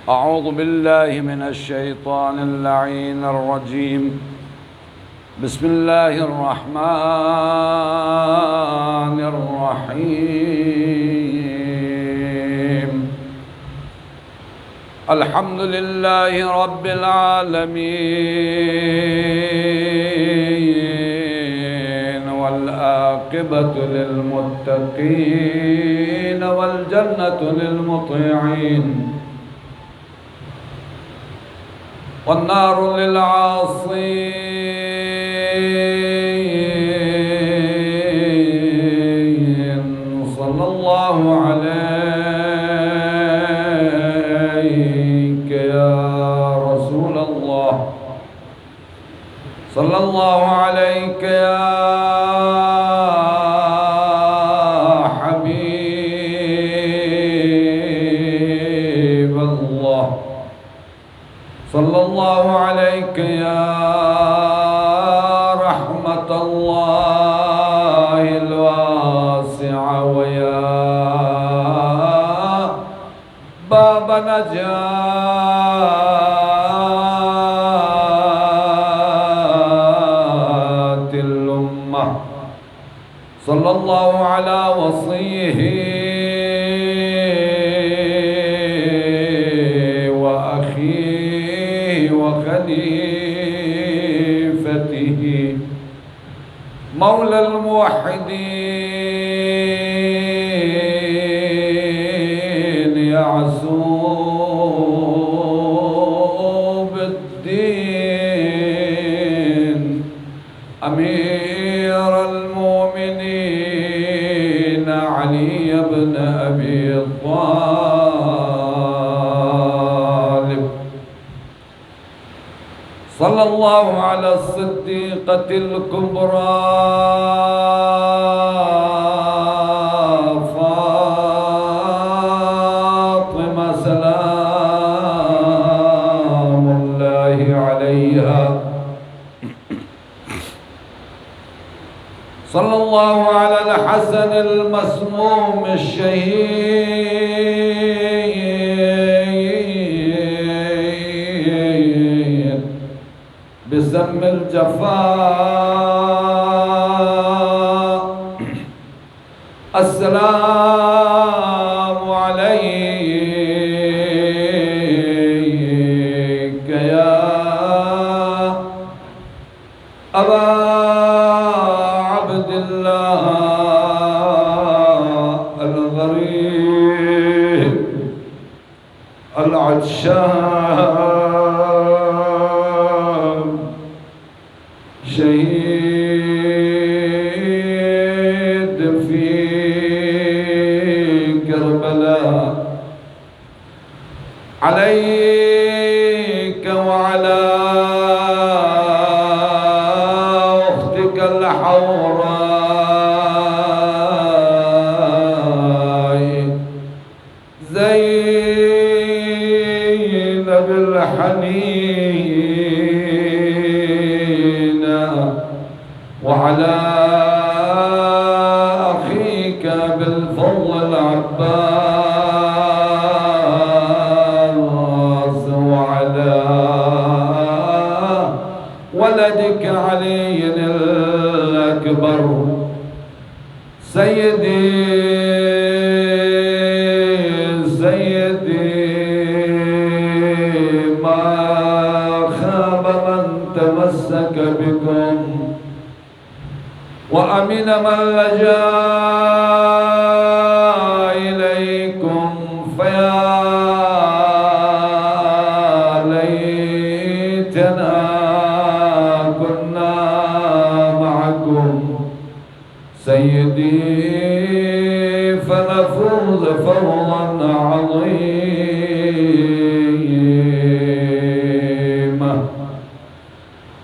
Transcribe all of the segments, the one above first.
أعوذ بالله من الشيطان اللعين الرجيم. بسم الله الرحمن الرحيم. الحمد لله رب العالمين، والعاقبة للمتقين، والجنة للمطيعين، والنار للعاصين. صلى الله عليك يا رسول الله، صلى الله عليك يا حبيب الله، صلى الله عليك يا رحمة الله الواسعة، ويا باب نجاة الأمة. صلى الله على وصيه وأخيه وخليفته مولى الموحدين، يعصوب الدين، أمير المؤمنين علي بن أبي طالب. صلى الله على الصديقة الكبرى فاطمة سلام الله عليها. صلى الله على الحسن المسموم الشهيد بسم الجفاء. السلام عليك يا أبا عبد الله الغريب العطشان، شهيد في كربلاء. عليك وعلى أختك الحوراء زينب الحنينة، وعلى أخيك بالفضل العباس، وعلى ولدك علي الأكبر. سيدي ما خاب من تمسك بكم، وأمن من لجأ إليكم، فيا ليتنا كنا معكم سيدي، فنفوز فوزا عظيما.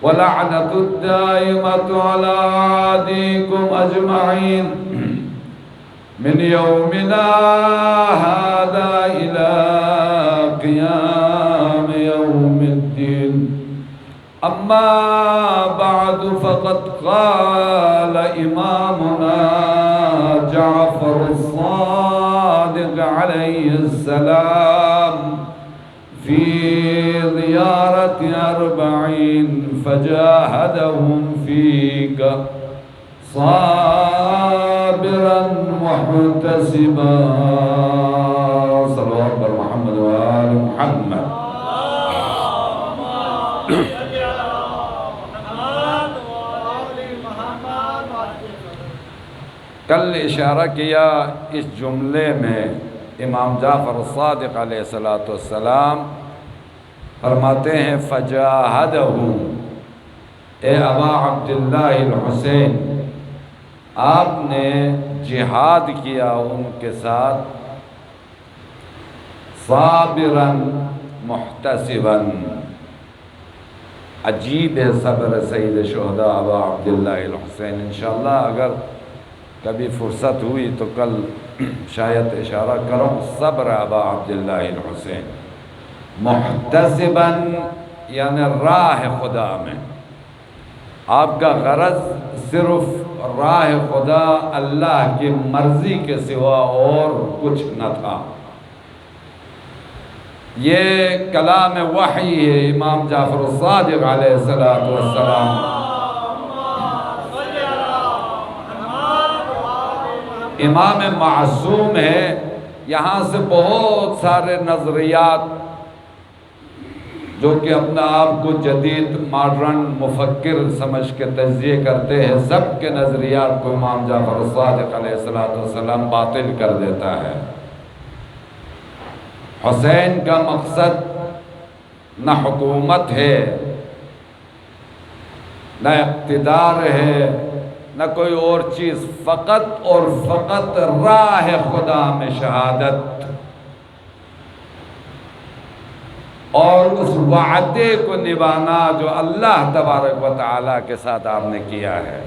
ولعنة الدائمة على أعاديكم أجمعين من يومنا هذا إلى قيام يوم الدين. أما بعد، فقد قال إمامنا جعفر الصادق عليه السلام في زيارة 40 فجاهدهم فيك صابرا محتسبا صلوات بر محمد وآل محمد. کل اشارہ کیا اس جملے میں امام جعفر الصادق علیہ السلام فرماتے ہیں فجاہدہم، اے ابا عبداللہ الحسین، آپ نے جہاد کیا ان کے ساتھ، صابرا محتسبا، عجیب ہے صبر سید شہداء ابا عبداللہ الحسین. انشاءاللہ اگر کبھی فرصت ہوئی تو کل شاید اشارہ کروں صبر ابا عبداللہ الحسین. محتسبا یعنی راہ خدا میں آپ کا غرض صرف راہ خدا اللہ کی مرضی کے سوا اور کچھ نہ تھا. یہ کلام وحی ہے امام جعفر الصادق علیہ السلام. امام معصوم ہے. یہاں سے بہت سارے نظریات جو کہ اپنا آپ کو جدید ماڈرن مفکر سمجھ کے تجزیہ کرتے ہیں، سب کے نظریات کو امام جعفر الصادق علیہ السلام باطل کر دیتا ہے. حسین کا مقصد نہ حکومت ہے، نہ اقتدار ہے، نہ کوئی اور چیز، فقط اور فقط راہ خدا میں شہادت اور اس وعدے کو نبھانا جو اللہ تبارک و تعالیٰ کے ساتھ آپ نے کیا ہے.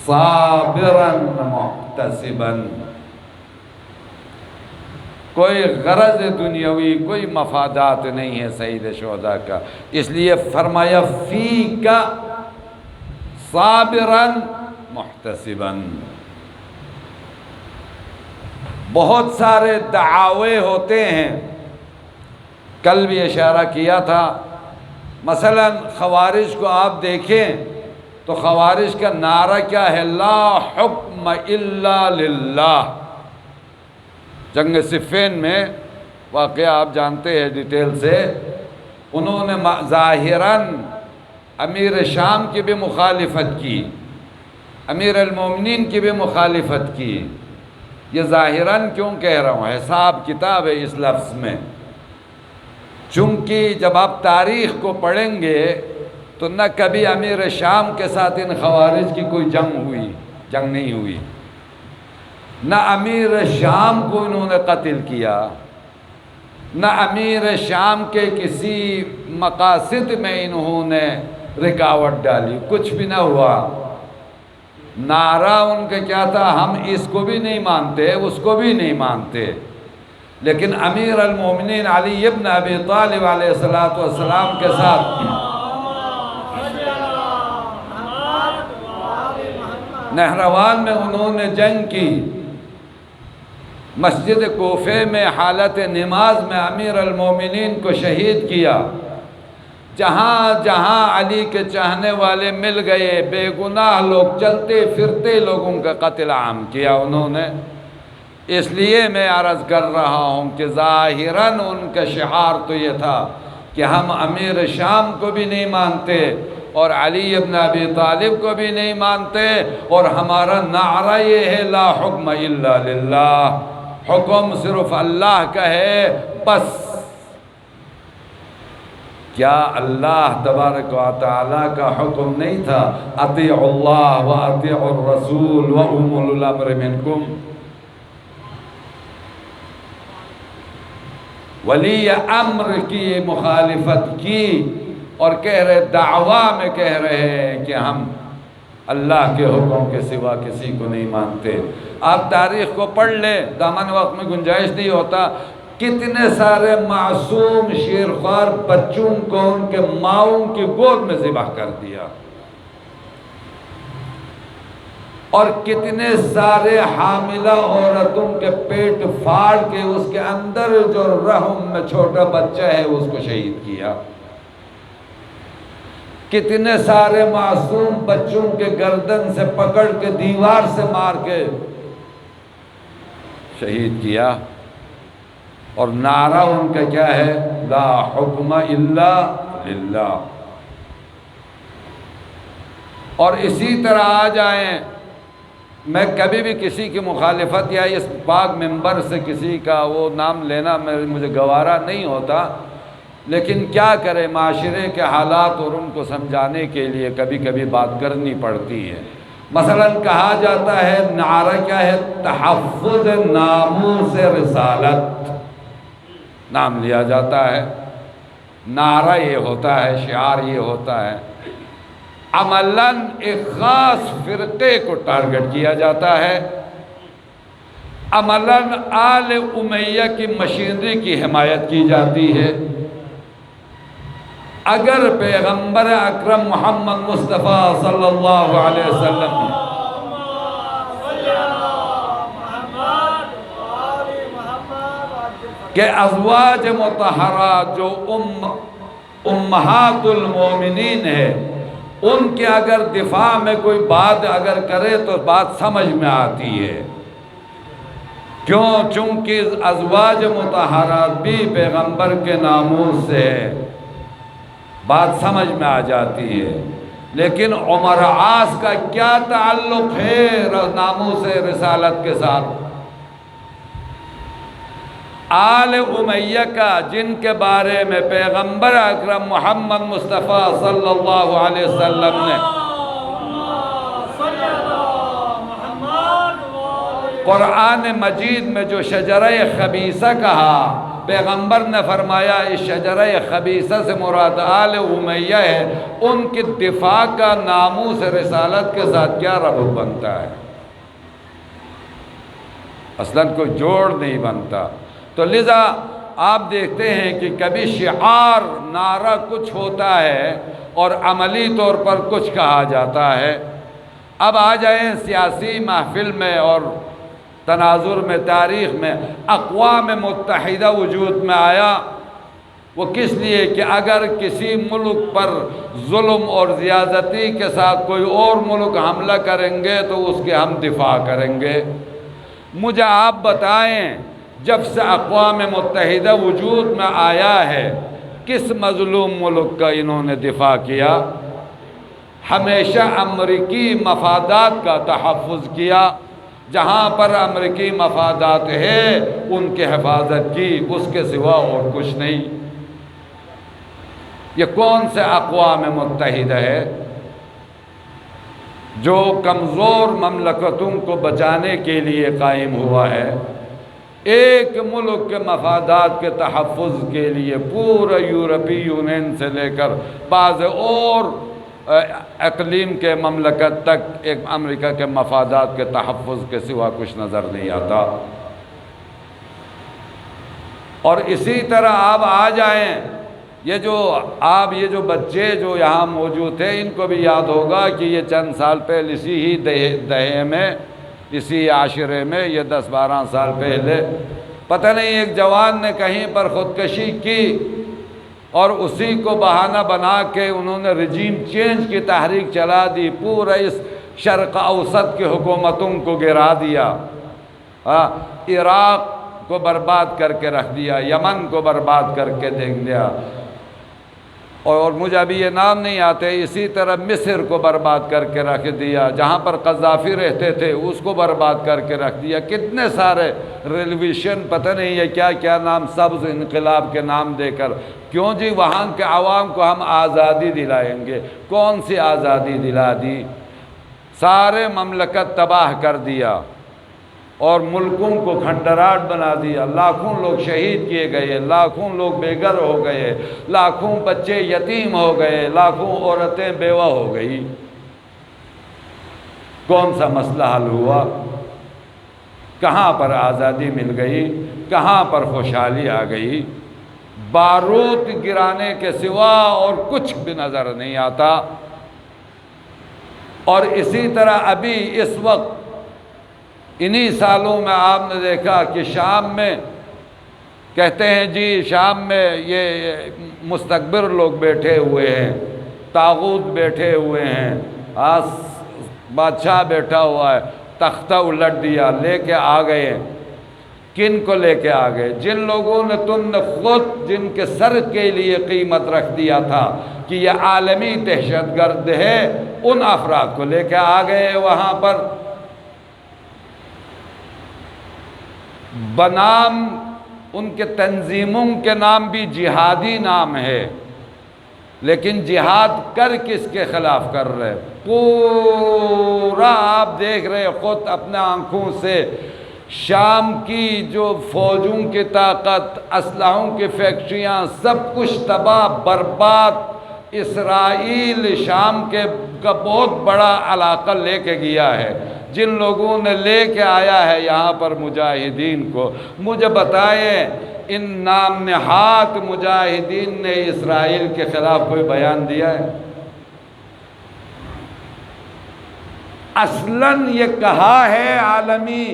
صابرا محتسبا، کوئی غرض دنیاوی، کوئی مفادات نہیں ہے سید شہداء کا. اس لیے فرمایا فیک صابرا محتسبا. بہت سارے دعوے ہوتے ہیں، کل بھی اشارہ کیا تھا. مثلا خوارج کو آپ دیکھیں تو خوارج کا نعرہ کیا ہے؟ لا حکم الا للہ. جنگ صفین میں واقعہ آپ جانتے ہیں ڈیٹیل سے، انہوں نے ظاہراً امیر شام کی بھی مخالفت کی، امیر المومنین کی بھی مخالفت کی. یہ ظاہراً کیوں کہہ رہا ہوں؟ حساب کتاب ہے اس لفظ میں. چونکہ جب آپ تاریخ کو پڑھیں گے تو نہ کبھی امیر شام کے ساتھ ان خوارج کی کوئی جنگ نہیں ہوئی، نہ امیر شام کو انہوں نے قتل کیا، نہ امیر شام کے کسی مقاصد میں انہوں نے رکاوٹ ڈالی، کچھ بھی نہ ہوا. نعرہ ان کا کیا تھا؟ ہم اس کو بھی نہیں مانتے، اس کو بھی نہیں مانتے. لیکن امیر المومنین علی ابن ابی طالب علیہ السلام کے ساتھ نہروان میں انہوں نے جنگ کی. مسجد کوفے میں حالت نماز میں امیر المومنین کو شہید کیا. جہاں جہاں علی کے چاہنے والے مل گئے، بے گناہ لوگ، چلتے پھرتے لوگوں کا قتل عام کیا انہوں نے. اس لیے میں عرض کر رہا ہوں کہ ظاہراً ان کا شعار تو یہ تھا کہ ہم امیر شام کو بھی نہیں مانتے اور علی ابن ابی طالب کو بھی نہیں مانتے، اور ہمارا نعرہ یہ ہے لا حکم الا للہ، حکم صرف اللہ کا ہے بس. کیا اللہ تبارک و تعالیٰ کا حکم نہیں تھا اطیعوا اللہ و اطیعوا الرسول و اولو الامر منکم؟ ولی امر کی مخالفت کی اور کہہ رہے، دعویٰ میں کہہ رہے ہیں کہ ہم اللہ کے حکم کے سوا کسی کو نہیں مانتے. آپ تاریخ کو پڑھ لیں، دامن وقت میں گنجائش نہیں ہوتا. کتنے سارے معصوم شیرخوار بچوں کو ان کے ماؤں کی گود میں ذبح کر دیا، اور کتنے سارے حاملہ عورتوں کے پیٹ پھاڑ کے اس کے اندر جو رحم میں چھوٹا بچہ ہے اس کو شہید کیا، کتنے سارے معصوم بچوں کے گردن سے پکڑ کے دیوار سے مار کے شہید کیا، اور نعرہ ان کا کیا ہے؟ لا حکم الا للہ۔ اور اسی طرح آ جائیں، میں کبھی بھی کسی کی مخالفت یا اس پاک منبر سے کسی کا وہ نام لینا مجھے گوارا نہیں ہوتا، لیکن کیا کرے، معاشرے کے حالات اور ان کو سمجھانے کے لیے کبھی کبھی بات کرنی پڑتی ہے۔ مثلا کہا جاتا ہے نعرہ کیا ہے؟ تحفظ ناموس رسالت، نام لیا جاتا ہے، نعرہ یہ ہوتا ہے، شعار یہ ہوتا ہے، عملاً ایک خاص فرقے کو ٹارگٹ کیا جاتا ہے، عملاً آل امیہ کی مشینری کی حمایت کی جاتی ہے۔ اگر پیغمبر اکرم محمد مصطفیٰ صلی اللہ علیہ وسلم کہ ازواج مطہرات جو امہات المومنین ہے، ان کے اگر دفاع میں کوئی بات اگر کرے تو بات سمجھ میں آتی ہے، کیوں؟ چونکہ ازواج مطہرات بھی پیغمبر کے ناموس سے بات سمجھ میں آ جاتی ہے۔ لیکن عمر عاص کا کیا تعلق ہے ناموس رسالت کے ساتھ؟ آل امیہ کا، جن کے بارے میں پیغمبر اکرم محمد مصطفیٰ صلی اللہ علیہ وسلم نے قرآن مجید میں جو شجرہ خبیثہ کہا، پیغمبر نے فرمایا اس شجرہ خبیثہ سے مراد آل امیہ ہے، ان کے دفاع کا ناموس رسالت کے ساتھ کیا ربط بنتا ہے؟ اصلاً کوئی جوڑ نہیں بنتا۔ تو لذا آپ دیکھتے ہیں کہ کبھی شعار نعرہ کچھ ہوتا ہے اور عملی طور پر کچھ کہا جاتا ہے۔ اب آ جائیں سیاسی محفل میں اور تناظر میں، تاریخ میں اقوام متحدہ وجود میں آیا، وہ کس لیے کہ اگر کسی ملک پر ظلم اور زیادتی کے ساتھ کوئی اور ملک حملہ کریں گے تو اس کے ہم دفاع کریں گے۔ مجھے آپ بتائیں جب سے اقوام متحدہ وجود میں آیا ہے کس مظلوم ملک کا انہوں نے دفاع کیا؟ ہمیشہ امریکی مفادات کا تحفظ کیا، جہاں پر امریکی مفادات ہے ان کے حفاظت کی، اس کے سوا اور کچھ نہیں۔ یہ کون سے اقوام متحدہ ہے جو کمزور مملکتوں کو بچانے کے لیے قائم ہوا ہے؟ ایک ملک کے مفادات کے تحفظ کے لیے پورا یورپی یونین سے لے کر بعض اور اقلیم کے مملکت تک ایک امریکہ کے مفادات کے تحفظ کے سوا کچھ نظر نہیں آتا۔ اور اسی طرح آپ آ جائیں، یہ جو بچے جو یہاں موجود تھے، ان کو بھی یاد ہوگا کہ یہ چند سال پہلے اسی ہی دہے میں، اسی عاشرے میں، یہ 10-12 سال پہلے پتہ نہیں ایک جوان نے کہیں پر خودکشی کی اور اسی کو بہانہ بنا کے انہوں نے رجیم چینج کی تحریک چلا دی، پورا اس شرق اوسط کی حکومتوں کو گرا دیا، عراق کو برباد کر کے رکھ دیا، یمن کو برباد کر کے دیکھ دیا، اور مجھے ابھی یہ نام نہیں آتے، اسی طرح مصر کو برباد کر کے رکھ دیا، جہاں پر قذافی رہتے تھے اس کو برباد کر کے رکھ دیا، کتنے سارے ریلیویشن پتہ نہیں ہے کیا کیا نام، سبز انقلاب کے نام دے کر۔ کیوں جی؟ وہاں کے عوام کو ہم آزادی دلائیں گے۔ کون سی آزادی دلا دی؟ سارے مملکت تباہ کر دیا اور ملکوں کو کھنڈرات بنا دیا، لاکھوں لوگ شہید کیے گئے، لاکھوں لوگ بے گھر ہو گئے، لاکھوں بچے یتیم ہو گئے، لاکھوں عورتیں بیوہ ہو گئی۔ کون سا مسئلہ حل ہوا؟ کہاں پر آزادی مل گئی؟ کہاں پر خوشحالی آ گئی؟ بارود گرانے کے سوا اور کچھ بھی نظر نہیں آتا۔ اور اسی طرح ابھی اس وقت انہی سالوں میں آپ نے دیکھا کہ شام میں کہتے ہیں جی شام میں یہ مستکبر لوگ بیٹھے ہوئے ہیں، طاغوت بیٹھے ہوئے ہیں، بادشاہ بیٹھا ہوا ہے، تختہ الٹ دیا، لے کے آ گئے ہیں۔ کن کو لے کے آ گئے؟ جن لوگوں نے تم نے خود جن کے سر کے لیے قیمت رکھ دیا تھا کہ یہ عالمی دہشت گرد ہے، ان افراد کو لے کے آ گئے وہاں پر، بنام ان کے تنظیموں کے نام بھی جہادی نام ہے، لیکن جہاد کر کس کے خلاف کر رہے؟ پورا آپ دیکھ رہے خود اپنے آنکھوں سے، شام کی جو فوجوں کی طاقت، اسلحوں کی فیکٹریاں، سب کچھ تباہ برباد۔ اسرائیل شام کا بہت بڑا علاقہ لے کے گیا ہے، جن لوگوں نے لے کے آیا ہے یہاں پر مجاہدین کو، مجھے بتائیں ان نام نہاد مجاہدین نے اسرائیل کے خلاف کوئی بیان دیا ہے؟ اصلاً یہ کہا ہے عالمی،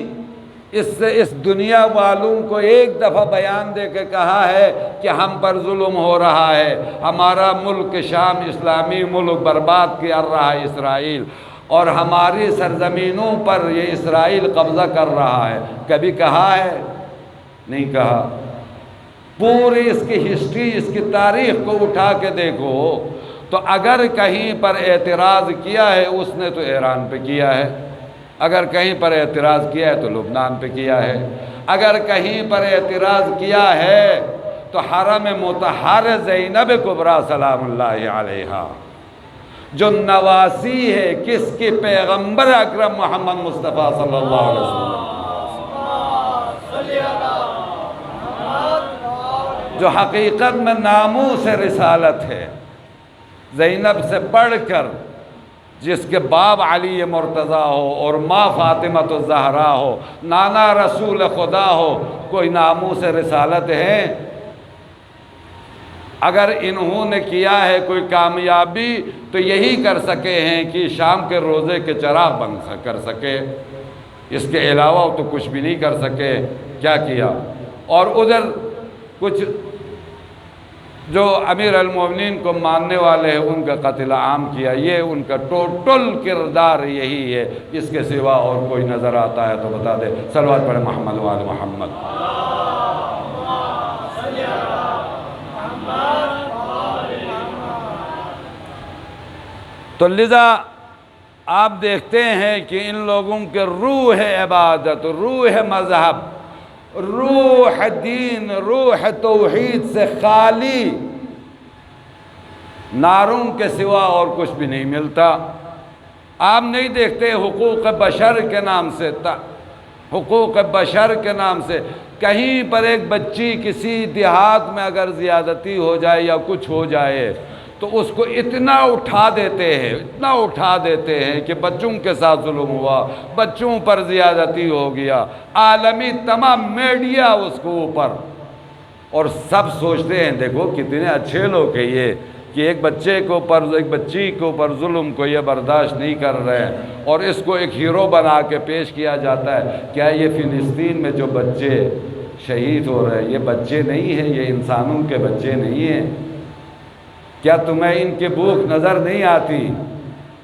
اس دنیا والوں کو ایک دفعہ بیان دے کے کہا ہے کہ ہم پر ظلم ہو رہا ہے، ہمارا ملک شام اسلامی ملک برباد کر رہا ہے اسرائیل، اور ہماری سرزمینوں پر یہ اسرائیل قبضہ کر رہا ہے؟ کبھی کہا ہے؟ نہیں کہا۔ پوری اس کی ہسٹری، اس کی تاریخ کو اٹھا کے دیکھو تو اگر کہیں پر اعتراض کیا ہے اس نے تو ایران پہ کیا ہے، اگر کہیں پر اعتراض کیا ہے تو لبنان پہ کیا ہے، اگر کہیں پر اعتراض کیا ہے تو حرم مطہر زینب کبریٰ سلام اللہ علیہا، جو نواسی ہے کس کی؟ پیغمبر اکرم محمد مصطفیٰ صلی اللہ علیہ وسلم، جو حقیقت میں ناموس رسالت ہے، زینب سے بڑھ کر، جس کے باپ علی مرتضیٰ ہو اور ماں فاطمۃ الزہرا ہو، نانا رسول خدا ہو، کوئی ناموس رسالت ہے؟ اگر انہوں نے کیا ہے کوئی کامیابی تو یہی کر سکے ہیں کہ شام کے روزے کے چراغ بند کر سکے، اس کے علاوہ تو کچھ بھی نہیں کر سکے۔ کیا کیا؟ اور ادھر کچھ جو امیر المومنین کو ماننے والے ہیں ان کا قتل عام کیا۔ یہ ان کا ٹوٹل کردار یہی ہے، اس کے سوا اور کوئی نظر آتا ہے تو بتا دے۔ صلوات پڑھیں محمد و آل محمد۔ تو لذا آپ دیکھتے ہیں کہ ان لوگوں کے روح عبادت، روح مذہب، روح دین، روح توحید سے خالی، نعروں کے سوا اور کچھ بھی نہیں ملتا۔ آپ نہیں دیکھتے حقوق بشر کے نام سے، حقوق بشر کے نام سے کہیں پر ایک بچی کسی دیہات میں اگر زیادتی ہو جائے یا کچھ ہو جائے تو اس کو اتنا اٹھا دیتے ہیں، اتنا اٹھا دیتے ہیں کہ بچوں کے ساتھ ظلم ہوا، بچوں پر زیادتی ہو گیا، عالمی تمام میڈیا اس کو اوپر، اور سب سوچتے ہیں دیکھو کتنے اچھے لوگ ہیں یہ کہ ایک بچی کے اوپر ظلم کو یہ برداشت نہیں کر رہے ہیں، اور اس کو ایک ہیرو بنا کے پیش کیا جاتا ہے۔ کیا یہ فلسطین میں جو بچے شہید ہو رہے ہیں یہ بچے نہیں ہیں؟ یہ انسانوں کے بچے نہیں ہیں؟ کیا تمہیں ان کی بھوک نظر نہیں آتی؟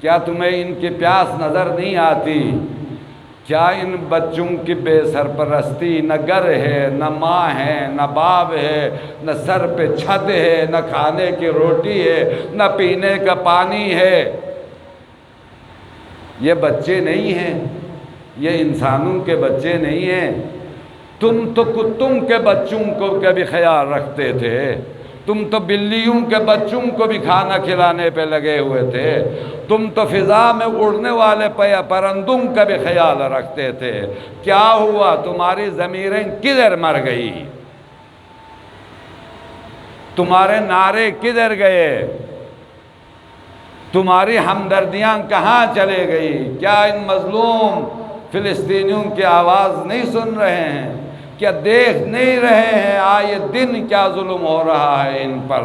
کیا تمہیں ان کی پیاس نظر نہیں آتی؟ کیا ان بچوں کی بے سرپرستی، نہ گھر ہے، نہ ماں ہے، نہ باپ ہے، نہ سر پہ چھت ہے، نہ کھانے کی روٹی ہے، نہ پینے کا پانی ہے؟ یہ بچے نہیں ہیں، یہ انسانوں کے بچے نہیں ہیں۔ تم تو کتوں کے بچوں کو کبھی خیال رکھتے تھے، تم تو بلیوں کے بچوں کو بھی کھانا کھلانے پہ لگے ہوئے تھے، تم تو فضا میں اڑنے والے پرندوں کا بھی خیال رکھتے تھے۔ کیا ہوا؟ تمہاری ضمیریں کدھر مر گئی؟ تمہارے نعرے کدھر گئے؟ تمہاری ہمدردیاں کہاں چلے گئی؟ کیا ان مظلوم فلسطینیوں کی آواز نہیں سن رہے ہیں؟ کیا دیکھ نہیں رہے ہیں آئے دن کیا ظلم ہو رہا ہے ان پر؟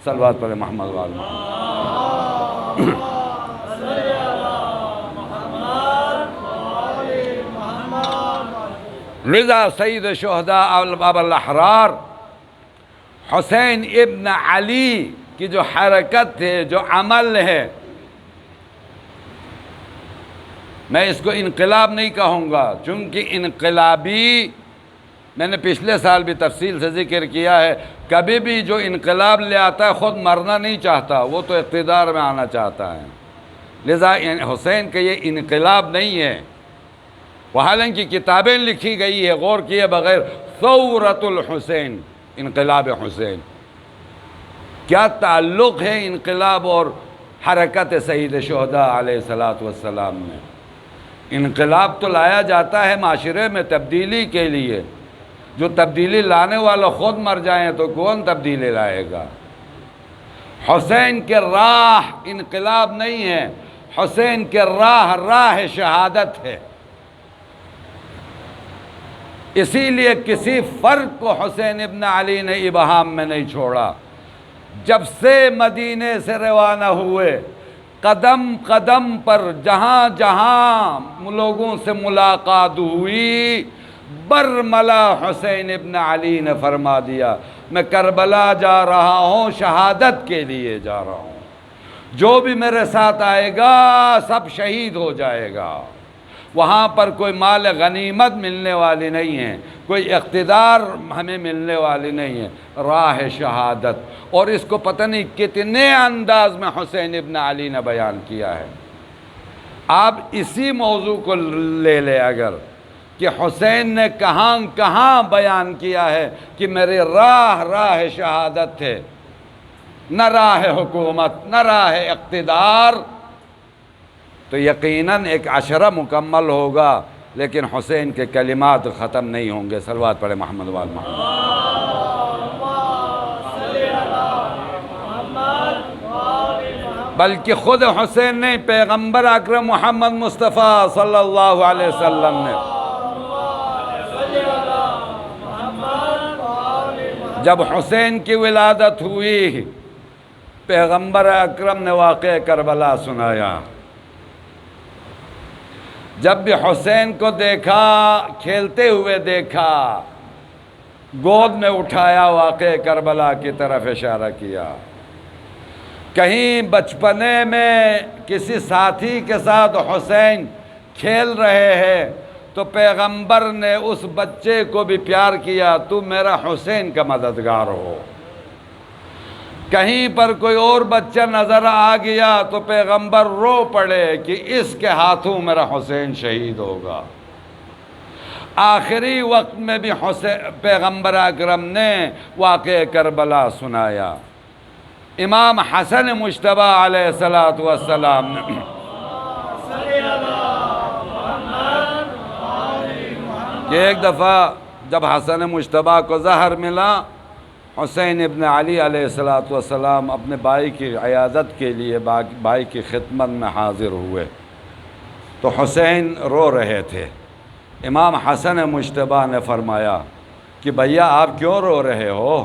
صلوات پڑھیں محمد و آل محمد۔ رضا سید شہداء ابو الاحرار حسین ابن علی کی جو حرکت ہے، جو عمل ہے، میں اس کو انقلاب نہیں کہوں گا، چونکہ انقلابی، میں نے پچھلے سال بھی تفصیل سے ذکر کیا ہے، کبھی بھی جو انقلاب لے آتا ہے خود مرنا نہیں چاہتا، وہ تو اقتدار میں آنا چاہتا ہے۔ لذا حسین کا یہ انقلاب نہیں ہے، وہ حالانکہ کتابیں لکھی گئی ہے غور کیے بغیر، ثورۃ الحسین، انقلاب حسین۔ کیا تعلق ہے انقلاب اور حرکت سید شہداء علیہ السلام میں؟ انقلاب تو لایا جاتا ہے معاشرے میں تبدیلی کے لیے، جو تبدیلی لانے والا خود مر جائیں تو کون تبدیلی لائے گا؟ حسین کے راہ انقلاب نہیں ہے، حسین کے راہ شہادت ہے۔ اسی لیے کسی فرق کو حسین ابن علی نے ابہام میں نہیں چھوڑا۔ جب سے مدینے سے روانہ ہوئے، قدم قدم پر جہاں جہاں لوگوں سے ملاقات ہوئی، برملا حسین ابن علی نے فرما دیا میں کربلا جا رہا ہوں، شہادت کے لیے جا رہا ہوں، جو بھی میرے ساتھ آئے گا سب شہید ہو جائے گا۔ وہاں پر کوئی مال غنیمت ملنے والی نہیں ہے، کوئی اقتدار ہمیں ملنے والی نہیں ہے، راہ شہادت۔ اور اس کو پتہ نہیں کتنے انداز میں حسین ابن علی نے بیان کیا ہے۔ آپ اسی موضوع کو لے لیں اگر، کہ حسین نے کہاں کہاں بیان کیا ہے کہ میری راہ شہادت ہے، نہ راہ حکومت، نہ راہ اقتدار، تو یقیناً ایک عشرہ مکمل ہوگا، لیکن حسین کے کلمات ختم نہیں ہوں گے۔ صلوات پڑھے محمد وآل محمد۔ بلکہ خود حسین نے، پیغمبر اکرم محمد مصطفیٰ صلی اللہ علیہ وسلم نے جب حسین کی ولادت ہوئی، پیغمبر اکرم نے واقعہ کربلا سنایا۔ جب بھی حسین کو دیکھا، کھیلتے ہوئے دیکھا، گود میں اٹھایا، واقعہ کربلا کی طرف اشارہ کیا۔ کہیں بچپنے میں کسی ساتھی کے ساتھ حسین کھیل رہے ہیں تو پیغمبر نے اس بچے کو بھی پیار کیا، تو میرا حسین کا مددگار ہو۔ کہیں پر کوئی اور بچہ نظر آ گیا تو پیغمبر رو پڑے کہ اس کے ہاتھوں میرا حسین شہید ہوگا۔ آخری وقت میں بھی پیغمبر اکرم نے واقعہ کربلا سنایا۔ امام حسن مجتبیٰ علیہ السلام نے کہ ایک دفعہ جب حسن مجتبیٰ کو زہر ملا، حسین ابن علی علیہ السلام اپنے بھائی کی عیادت کے لیے بھائی کی خدمت میں حاضر ہوئے تو حسین رو رہے تھے۔ امام حسن مجتبیٰ نے فرمایا کہ بھیا آپ کیوں رو رہے ہو؟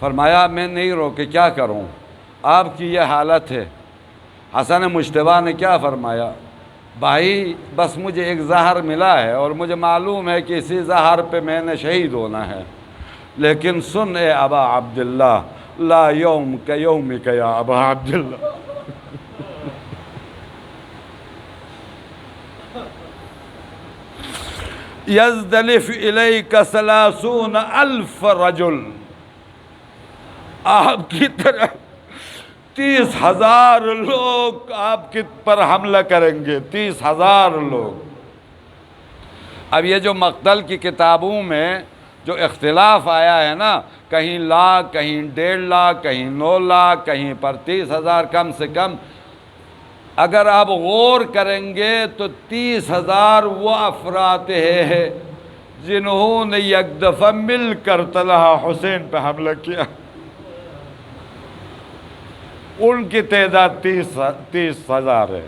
فرمایا میں نہیں رو کے کیا کروں، آپ کی یہ حالت ہے۔ حسن مجتبیٰ نے کیا فرمایا؟ بھائی بس مجھے ایک زہر ملا ہے اور مجھے معلوم ہے کہ اسی زہر پہ میں نے شہید ہونا ہے، لیکن سن اے ابا عبداللہ، لا یوم کیومک یا ابا عبداللہ۔ یزدلف الیک 30,000 رجل، آپ کی طرح 30,000 لوگ آپ کی پر حملہ کریں گے، 30,000 لوگ۔ اب یہ جو مقتل کی کتابوں میں جو اختلاف آیا ہے نا، کہیں لاکھ، کہیں 1.5 لاکھ، کہیں 9 لاکھ، کہیں پر 30,000 کم سے کم، اگر آپ غور کریں گے تو 30,000 وہ افراد ہیں جنہوں نے یک دفعہ مل کر طلحہ حسین پہ حملہ کیا، ان کی تعداد 30,000 ہے۔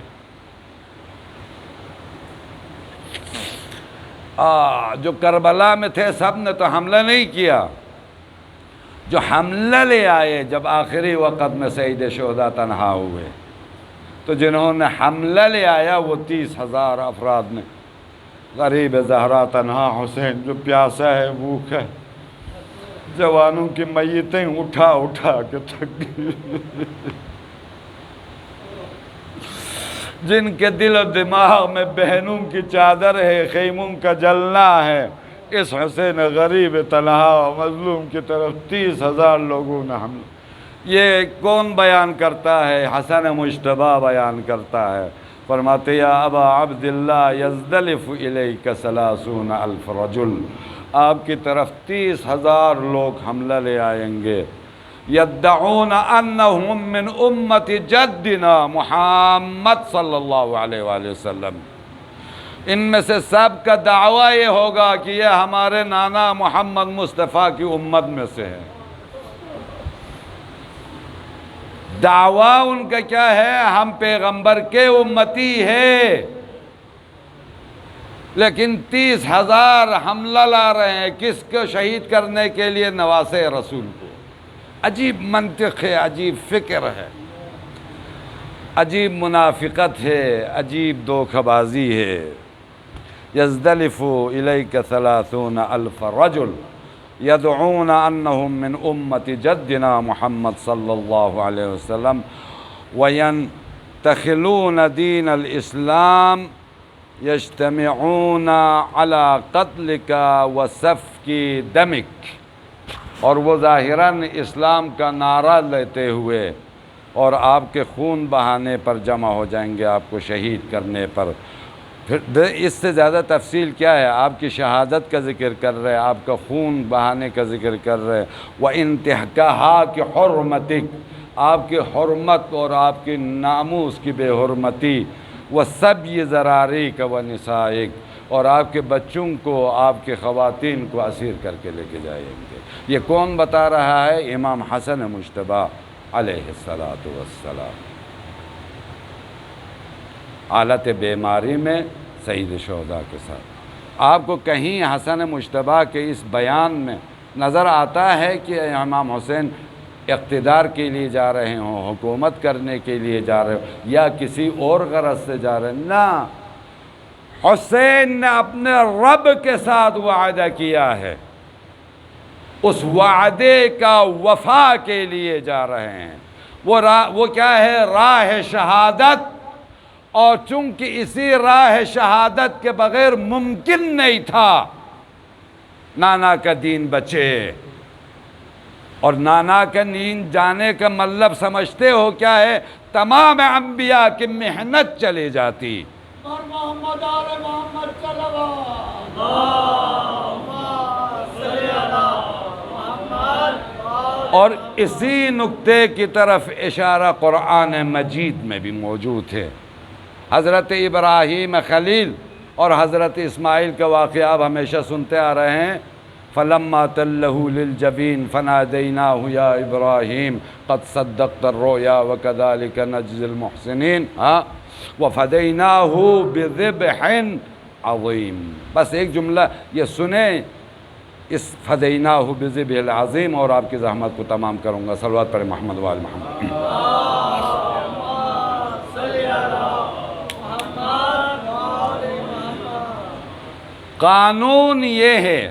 جو کربلا میں تھے سب نے تو حملہ نہیں کیا، جو حملہ لے آئے جب آخری وقت میں سید شہداء تنہا ہوئے تو جنہوں نے حملہ لے آیا وہ 30,000 افراد میں غریب زہرا تنہا حسین جو پیاسا ہے بھوکا ہے، جوانوں کی میتیں اٹھا اٹھا کے تھک گئی، جن کے دل و دماغ میں بہنوں کی چادر ہے، خیموں کا جلنا ہے، اس حسین غریب تنہا مظلوم کی طرف 30,000 لوگوں نے حملہ۔ یہ کون بیان کرتا ہے؟ حسن مجتبیٰ بیان کرتا ہے، فرماتے یا ابا عبداللہ یزدلف الیک 30,000 رجل، آپ کی طرف 30,000 لوگ حملہ لے آئیں گے، یدعون انہم من امت جدنا محمد صلی اللہ علیہ وآلہ وسلم، ان میں سے سب کا دعویٰ یہ ہوگا کہ یہ ہمارے نانا محمد مصطفیٰ کی امت میں سے ہے۔ دعویٰ ان کا کیا ہے؟ ہم پیغمبر کے امتی ہیں، لیکن 30,000 حملہ لا رہے ہیں کس کو شہید کرنے کے لیے؟ نواسے رسول کو۔ عجیب منطق ہے، عجیب فکر ہے، عجیب منافقت ہے، عجیب دھوکہ بازی ہے۔ یزدلف الیک 30,000 رجل یدعون انہم من امت جدنا محمد صلی اللہ علیہ وسلم وینتخلون دین الاسلام یجتمعون علی قتلک وسفک دمک، اور وہ ظاہراً اسلام کا نعرہ لیتے ہوئے اور آپ کے خون بہانے پر جمع ہو جائیں گے، آپ کو شہید کرنے پر۔ پھر اس سے زیادہ تفصیل کیا ہے؟ آپ کی شہادت کا ذکر کر رہے، آپ کا خون بہانے کا ذکر کر رہے، وَإِنْتِحْكَهَا کی حرمتک، آپ کی حرمت اور آپ کی ناموس کی بے حرمتی، وَسَبْيِ ذَرَارِيكَ وَنِسَائِكَ، اور آپ کے بچوں کو، آپ کے خواتین کو اسیر کر کے لے کے جائیں گے۔ یہ کون بتا رہا ہے؟ امام حسن مجتبیٰ علیہ السلام، حالت بیماری میں سید شہداء کے ساتھ۔ آپ کو کہیں حسن مجتبیٰ کے اس بیان میں نظر آتا ہے کہ امام حسین اقتدار کے لیے جا رہے ہوں، حکومت کرنے کے لیے جا رہے ہوں، یا کسی اور غرض سے جا رہے ہیں؟ نہ، حسین نے اپنے رب کے ساتھ وعدہ کیا ہے، اس وعدے کا وفا کے لیے جا رہے ہیں۔ وہ کیا ہے؟ راہ شہادت، اور چونکہ اسی راہ شہادت کے بغیر ممکن نہیں تھا نانا کا دین بچے، اور نانا کا دین جانے کا مطلب سمجھتے ہو کیا ہے؟ تمام انبیاء کی محنت چلی جاتی۔ اور محمد آل محمد صلوات اور اسی نقطے کی طرف اشارہ قرآن مجید میں بھی موجود ہے۔ حضرت ابراہیم خلیل اور حضرت اسماعیل کا واقعہ آپ ہمیشہ سنتے آ رہے ہیں، فَلَمَّا تَلَّهُ لِلْجَبِينِ فَنَادَيْنَاهُ يَا إِبْرَاهِيمُ قَدْ صَدَّقْتَ الرُّؤْيَا وَكَذَلِكَ نَجْزِي الْمُحْسِنِينَ، وَفَدَيْنَاهُ بِذِبْحٍ عَظِيمٍ۔ بس ایک جملہ یہ سنیں، اس فَدَيْنَاهُ بِذِبْحٍ الْعَظِيمِ، اور آپ کی زحمت کو تمام کروں گا۔ صلوات پر محمد وآل محمد۔ قانون یہ ہے،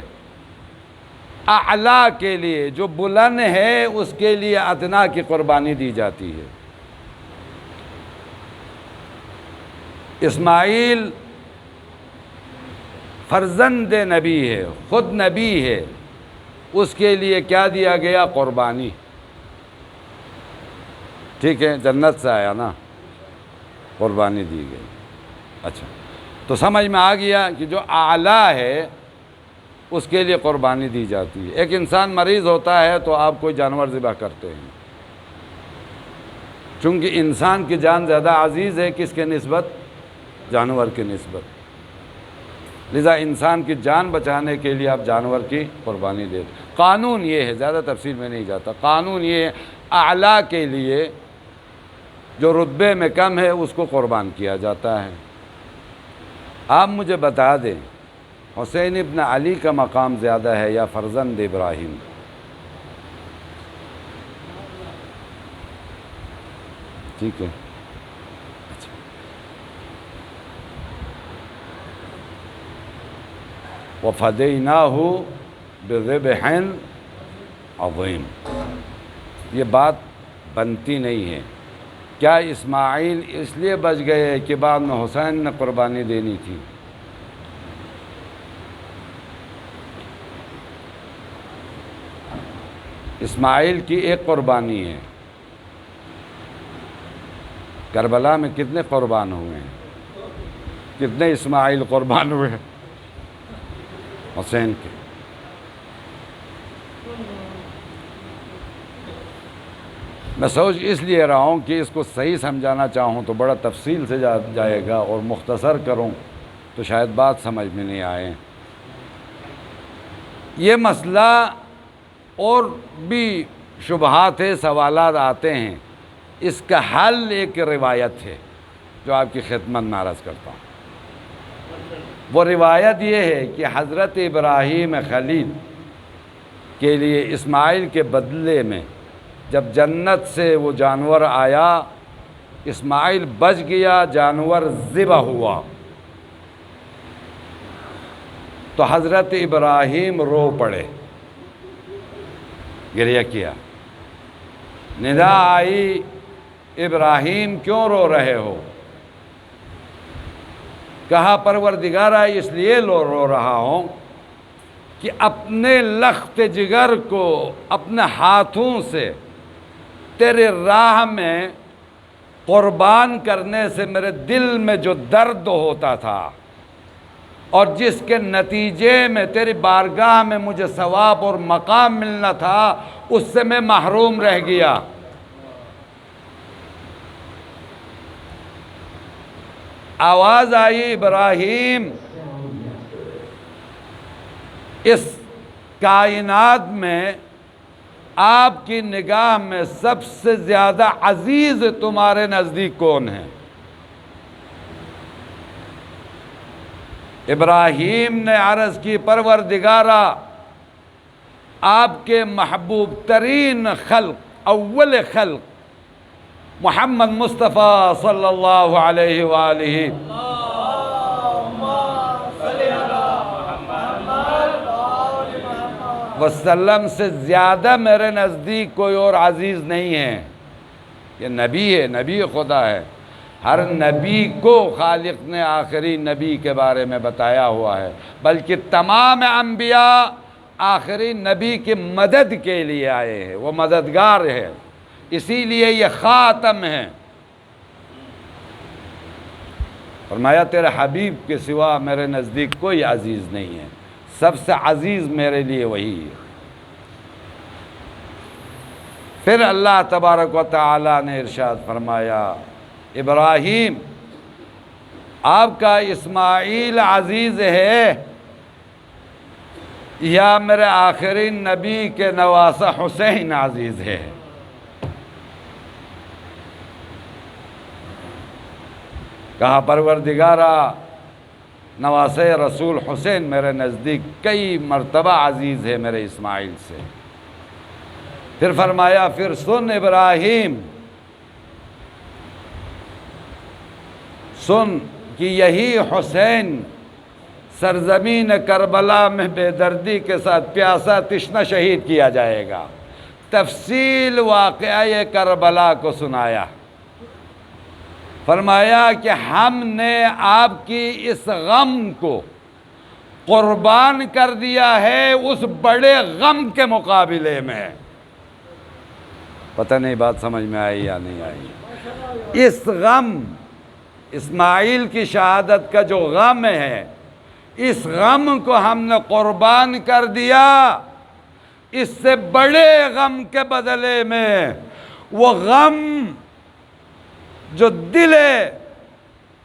اعلیٰ کے لیے جو بلند ہے اس کے لیے ادنا کی قربانی دی جاتی ہے۔ اسماعیل فرزند نبی ہے، خود نبی ہے، اس کے لیے کیا دیا گیا؟ قربانی۔ ٹھیک ہے، جنت سے آیا نا، قربانی دی گئی۔ اچھا، تو سمجھ میں آ گیا کہ جو اعلیٰ ہے اس کے لیے قربانی دی جاتی ہے۔ ایک انسان مریض ہوتا ہے تو آپ کوئی جانور ذبح کرتے ہیں، چونکہ انسان کی جان زیادہ عزیز ہے کس کے نسبت؟ جانور کی نسبت، لذا انسان کی جان بچانے کے لیے آپ جانور کی قربانی دیتے۔ قانون یہ ہے، زیادہ تفصیل میں نہیں جاتا، قانون یہ ہے اعلیٰ کے لیے جو رتبے میں کم ہے اس کو قربان کیا جاتا ہے۔ آپ مجھے بتا دیں، حسین ابن علی کا مقام زیادہ ہے یا فرزند ابراہیم؟ ٹھیک ہے، اچھا، وَفَدَيْنَاهُ بِذِبْحٍ عَظِيمٍ۔ یہ بات بنتی نہیں ہے۔ کیا اسماعیل اس لیے بچ گئے کہ بعد میں حسین نے قربانی دینی تھی؟ اسماعیل کی ایک قربانی ہے، کربلا میں کتنے قربان ہوئے ہیں؟ کتنے اسماعیل قربان ہوئے ہیں؟ حسین کے۔ میں سوچ اس لیے رہا ہوں کہ اس کو صحیح سمجھانا چاہوں تو بڑا تفصیل سے جائے گا، اور مختصر کروں تو شاید بات سمجھ میں نہیں آئے۔ یہ مسئلہ اور بھی شبہات ہے، سوالات آتے ہیں، اس کا حل ایک روایت ہے جو آپ کی خدمت میں عرض کرتا ہوں۔ وہ روایت یہ ہے کہ حضرت ابراہیم خلیل کے لیے اسماعیل کے بدلے میں جب جنت سے وہ جانور آیا، اسماعیل بچ گیا، جانور ذبح ہوا، تو حضرت ابراہیم رو پڑے، گریہ کیا، ندا آئی، ابراہیم کیوں رو رہے ہو؟ کہا پروردگارا اس لیے رو رہا ہوں کہ اپنے لخت جگر کو اپنے ہاتھوں سے تیرے راہ میں قربان کرنے سے میرے دل میں جو درد ہوتا تھا، اور جس کے نتیجے میں تیری بارگاہ میں مجھے ثواب اور مقام ملنا تھا، اس سے میں محروم رہ گیا۔ آواز آئی، ابراہیم، اس کائنات میں آپ کی نگاہ میں سب سے زیادہ عزیز تمہارے نزدیک کون ہے؟ ابراہیم نے عرض کی، پروردگارا آپ کے محبوب ترین خلق، اول خلق محمد مصطفیٰ صلی اللہ علیہ وآلہ وسلم سے زیادہ میرے نزدیک کوئی اور عزیز نہیں ہے۔ یہ نبی ہے، نبی خدا ہے۔ ہر نبی کو خالق نے آخری نبی کے بارے میں بتایا ہوا ہے، بلکہ تمام انبیاء آخری نبی کی مدد کے لیے آئے ہیں، وہ مددگار ہے، اسی لیے یہ خاتم ہے۔ فرمایا تیرے حبیب کے سوا میرے نزدیک کوئی عزیز نہیں ہے، سب سے عزیز میرے لیے وہی ہے۔ پھر اللہ تبارک و تعالی نے ارشاد فرمایا، ابراہیم آپ کا اسماعیل عزیز ہے یا میرے آخری نبی کے نواسہ حسین عزیز ہے؟ کہا پروردگارا نواسہ رسول حسین میرے نزدیک کئی مرتبہ عزیز ہے میرے اسماعیل سے۔ پھر فرمایا، پھر سن ابراہیم، سن کہ یہی حسین سرزمین کربلا میں بے دردی کے ساتھ پیاسا تشنہ شہید کیا جائے گا۔ تفصیل واقعہ کربلا کو سنایا، فرمایا کہ ہم نے آپ کی اس غم کو قربان کر دیا ہے اس بڑے غم کے مقابلے میں۔ پتہ نہیں بات سمجھ میں آئی یا نہیں آئی؟ اس غم، اسماعیل کی شہادت کا جو غم ہے، اس غم کو ہم نے قربان کر دیا، اس سے بڑے غم کے بدلے میں وہ غم جو دل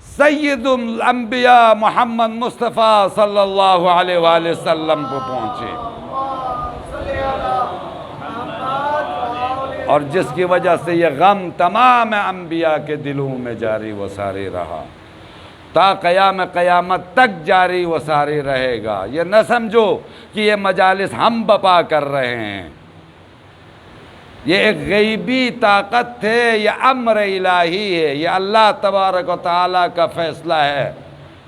سید الانبیاء محمد مصطفیٰ صلی اللہ علیہ وآلہ وسلم کو پہنچے، اور جس کی وجہ سے یہ غم تمام انبیاء کے دلوں میں جاری و ساری رہا، تا قیام قیامت تک جاری و ساری رہے گا۔ یہ نہ سمجھو کہ یہ مجالس ہم بپا کر رہے ہیں، یہ ایک غیبی طاقت ہے، یہ امر الہی ہے، یہ اللہ تبارک و تعالیٰ کا فیصلہ ہے۔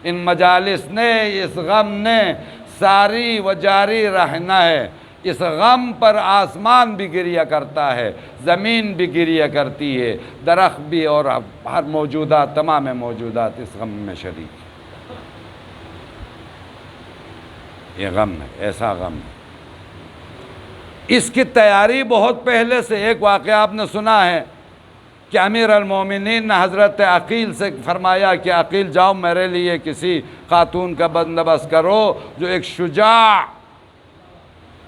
ان مجالس نے، اس غم نے ساری و جاری رہنا ہے۔ اس غم پر آسمان بھی گریہ کرتا ہے، زمین بھی گریہ کرتی ہے، درخت بھی، اور ہر موجودات، تمام موجودات اس غم میں شریک ہیں۔ یہ غم ہے، ایسا غم ہے۔ اس کی تیاری بہت پہلے سے، ایک واقعہ آپ نے سنا ہے کہ امیر المومنین نے حضرت عقیل سے فرمایا کہ عقیل جاؤ میرے لیے کسی خاتون کا بندوبست کرو جو ایک شجاع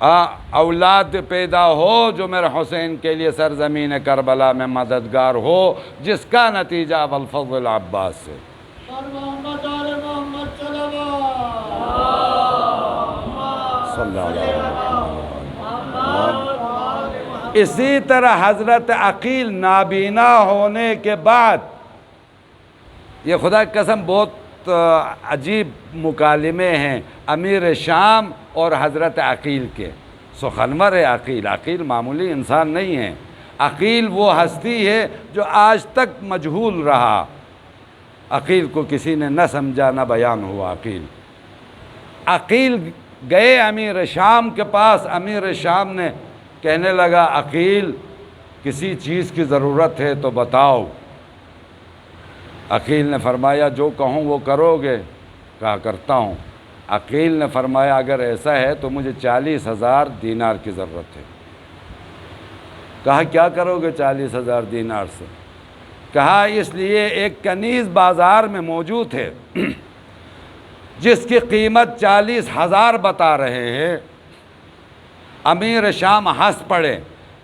اولاد پیدا ہو، جو میرے حسین کے لیے سرزمین کربلا میں مددگار ہو، جس کا نتیجہ ابوالفضل عباس سے۔ محمد آل محمد صلوات صلی اللہ علیہ وسلم۔ اسی طرح حضرت عقیل نابینا ہونے کے بعد، یہ خدا کی قسم بہت عجیب مکالمے ہیں امیر شام اور حضرت عقیل کے۔ سخنور ہے عقیل، عقیل معمولی انسان نہیں ہے۔ عقیل وہ ہستی ہے جو آج تک مجہول رہا، عقیل کو کسی نے نہ سمجھا نہ بیان ہوا۔ عقیل گئے امیر شام کے پاس، امیر شام نے کہنے لگا عقیل کسی چیز کی ضرورت ہے تو بتاؤ۔ عقیل نے فرمایا جو کہوں وہ کرو گے؟ کہا کرتا ہوں۔ عقیل نے فرمایا اگر ایسا ہے تو مجھے 40,000 دینار کی ضرورت ہے۔ کہا کیا کرو گے 40,000 دینار سے؟ کہا اس لیے ایک کنیز بازار میں موجود ہے جس کی قیمت 40,000 بتا رہے ہیں۔ امیر شام ہنس پڑے،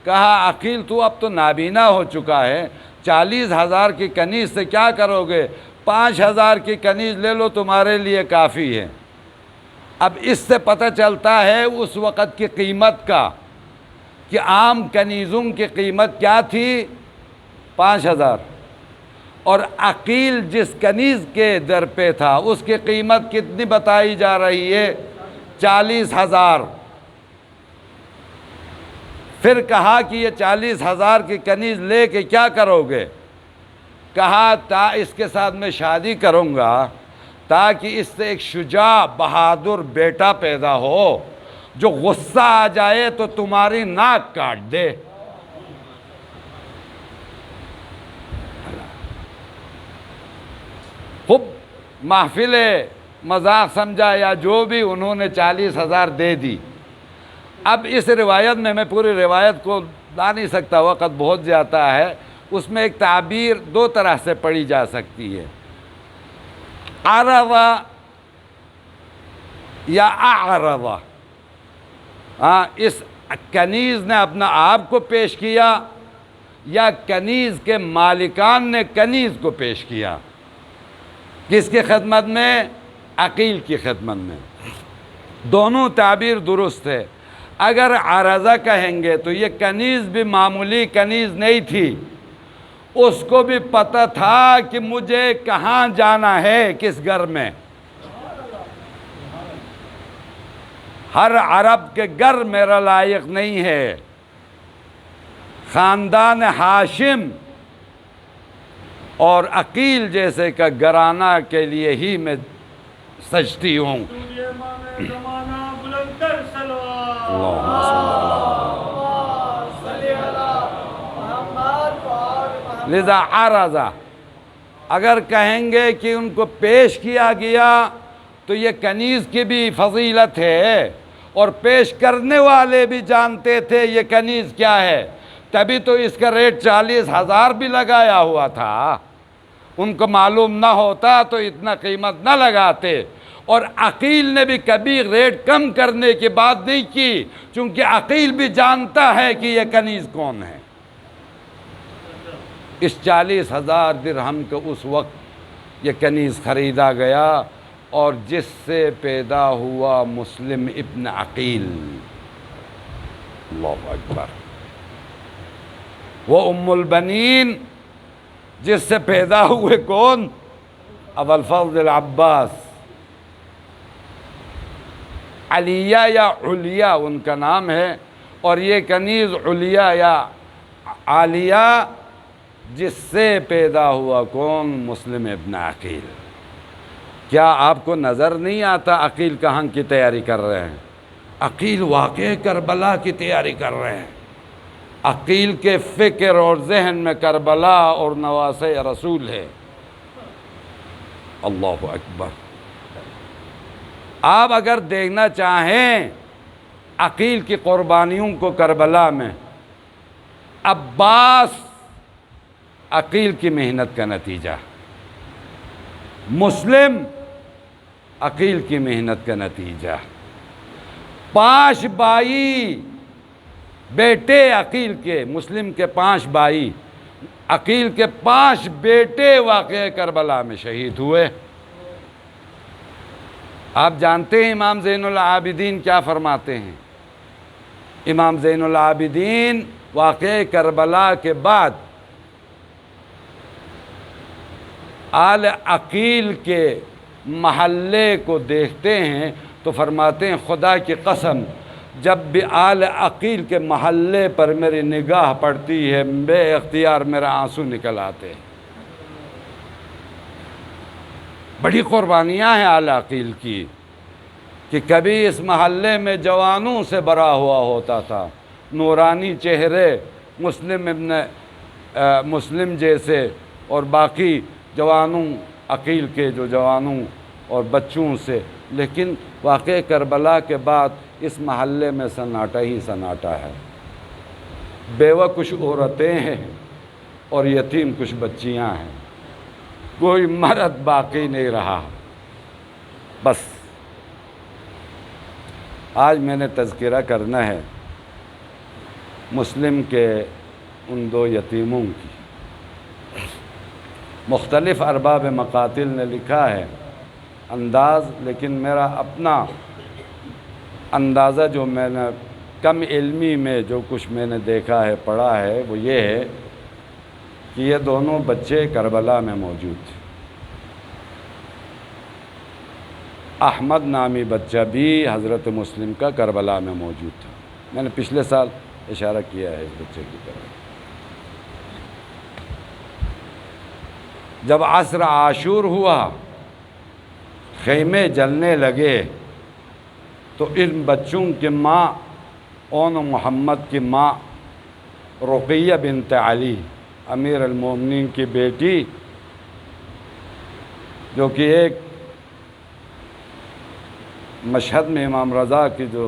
کہا عقیل تو اب تو نابینا ہو چکا ہے، 40,000 کی کنیز سے کیا کرو گے؟ 5,000 کی کنیز لے لو، تمہارے لیے کافی ہے۔ اب اس سے پتہ چلتا ہے اس وقت کی قیمت کا، کہ عام کنیزوں کی قیمت کیا تھی؟ 5,000، اور عقیل جس کنیز کے در پہ تھا اس کی قیمت کتنی بتائی جا رہی ہے؟ 40,000۔ پھر کہا کہ یہ 40,000 کی کنیز لے کے کیا کرو گے؟ کہا اس کے ساتھ میں شادی کروں گا تاکہ اس سے ایک شجاع بہادر بیٹا پیدا ہو جو غصہ آ جائے تو تمہاری ناک کاٹ دے۔ خوب محفل مذاق سمجھا یا جو بھی، انہوں نے 40,000 دے دی۔ اب اس روایت میں پوری روایت کو لا نہیں سکتا، وقت بہت زیادہ ہے۔ اس میں ایک تعبیر دو طرح سے پڑھی جا سکتی ہے، عرض یا اعرض۔ اس کنیز نے اپنا آپ کو پیش کیا یا کنیز کے مالکان نے کنیز کو پیش کیا؟ کس کی خدمت میں؟ عقیل کی خدمت میں۔ دونوں تعبیر درست ہے۔ اگر عرضہ کہیں گے تو یہ کنیز بھی معمولی کنیز نہیں تھی، اس کو بھی پتہ تھا کہ مجھے کہاں جانا ہے، کس گھر میں۔ ہر عرب کے گھر میرا لائق نہیں ہے، خاندان ہاشم اور عقیل جیسے کا گھرانہ کے لیے ہی میں سجتی ہوں۔ لذا عرضہ، اگر کہیں گے کہ ان کو پیش کیا گیا تو یہ کنیز کی بھی فضیلت ہے، اور پیش کرنے والے بھی جانتے تھے یہ کنیز کیا ہے، تبھی تو اس کا ریٹ 40,000 بھی لگایا ہوا تھا۔ ان کو معلوم نہ ہوتا تو اتنا قیمت نہ لگاتے، اور عقیل نے بھی کبھی ریٹ کم کرنے کی بات نہیں کی، چونکہ عقیل بھی جانتا ہے کہ یہ کنیز کون ہے۔ اس 40,000 درہم کے اس وقت یہ کنیز خریدا گیا، اور جس سے پیدا ہوا مسلم ابن عقیل۔ اللہ اکبر۔ وہ ام البنین جس سے پیدا ہوئے کون؟ ابوالفضل عباس۔ علیہ یا علیہ ان کا نام ہے، اور یہ کنیز علیہ یا عالیہ جس سے پیدا ہوا کون؟ مسلم ابن عقیل۔ کیا آپ کو نظر نہیں آتا عقیل کہاں کی تیاری کر رہے ہیں؟ عقیل واقع کربلا کی تیاری کر رہے ہیں۔ عقیل کے فکر اور ذہن میں کربلا اور نواسے رسول ہے۔ اللہ اکبر۔ آپ اگر دیکھنا چاہیں عقیل کی قربانیوں کو کربلا میں، عباس عقیل کی محنت کا نتیجہ، مسلم عقیل کی محنت کا نتیجہ، 5 بھائی بیٹے عقیل کے، مسلم کے 5 بھائی، عقیل کے 5 بیٹے واقعہ کربلا میں شہید ہوئے۔ آپ جانتے ہیں امام زین العابدین کیا فرماتے ہیں؟ امام زین العابدین واقعہ کربلا کے بعد آل عقیل کے محلے کو دیکھتے ہیں تو فرماتے ہیں خدا کی قسم جب بھی آل عقیل کے محلے پر میری نگاہ پڑتی ہے بے اختیار میرا آنسو نکل آتے ہیں۔ بڑی قربانیاں ہیں آل عقیل کی کہ کبھی اس محلے میں جوانوں سے بھرا ہوا ہوتا تھا، نورانی چہرے مسلم جیسے اور باقی جوانوں عقیل کے جو جوانوں اور بچوں سے، لیکن واقع کربلا کے بعد اس محلے میں سناٹا ہی سناٹا ہے۔ بیوہ کچھ عورتیں ہیں اور یتیم کچھ بچیاں ہیں، کوئی مرد باقی نہیں رہا۔ بس آج میں نے تذکرہ کرنا ہے مسلم کے ان 2 یتیموں کی۔ مختلف ارباب مقاتل نے لکھا ہے انداز، لیکن میرا اپنا اندازہ جو میں نے کم علمی میں جو کچھ میں نے دیکھا ہے پڑھا ہے وہ یہ ہے کہ یہ دونوں بچے کربلا میں موجود تھے۔ احمد نامی بچہ بھی حضرت مسلم کا کربلا میں موجود تھا۔ میں نے پچھلے سال اشارہ کیا ہے اس بچے کی طرف۔ جب عصر عاشور ہوا، خیمے جلنے لگے، تو ان بچوں کی ماں اون محمد کی ماں رقیہ بنت علی امیر المومنین کی بیٹی، جو کہ ایک مشہد میں امام رضا کی جو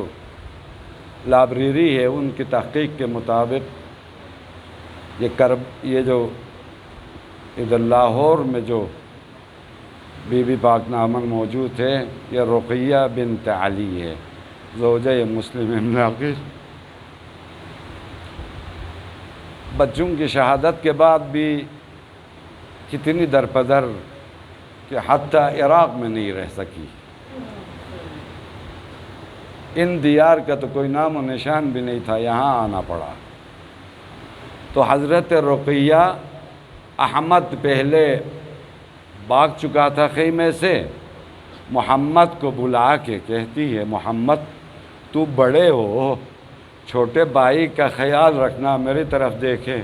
لائبریری ہے ان کی تحقیق کے مطابق یہ جو ادھر لاہور میں جو بی بی پاک نامن موجود ہے یہ رقیہ بنت علی ہے، زوجہ مسلم ابن عقیل۔ بچوں کی شہادت کے بعد بھی کتنی درپدر کہ حتیٰ عراق میں نہیں رہ سکی، ان دیار کا تو کوئی نام و نشان بھی نہیں تھا، یہاں آنا پڑا۔ تو حضرت رقیہ احمد پہلے بھاگ چکا تھا خیمے سے، محمد کو بلا کے کہتی ہے محمد تو بڑے ہو، چھوٹے بھائی کا خیال رکھنا، میری طرف دیکھے۔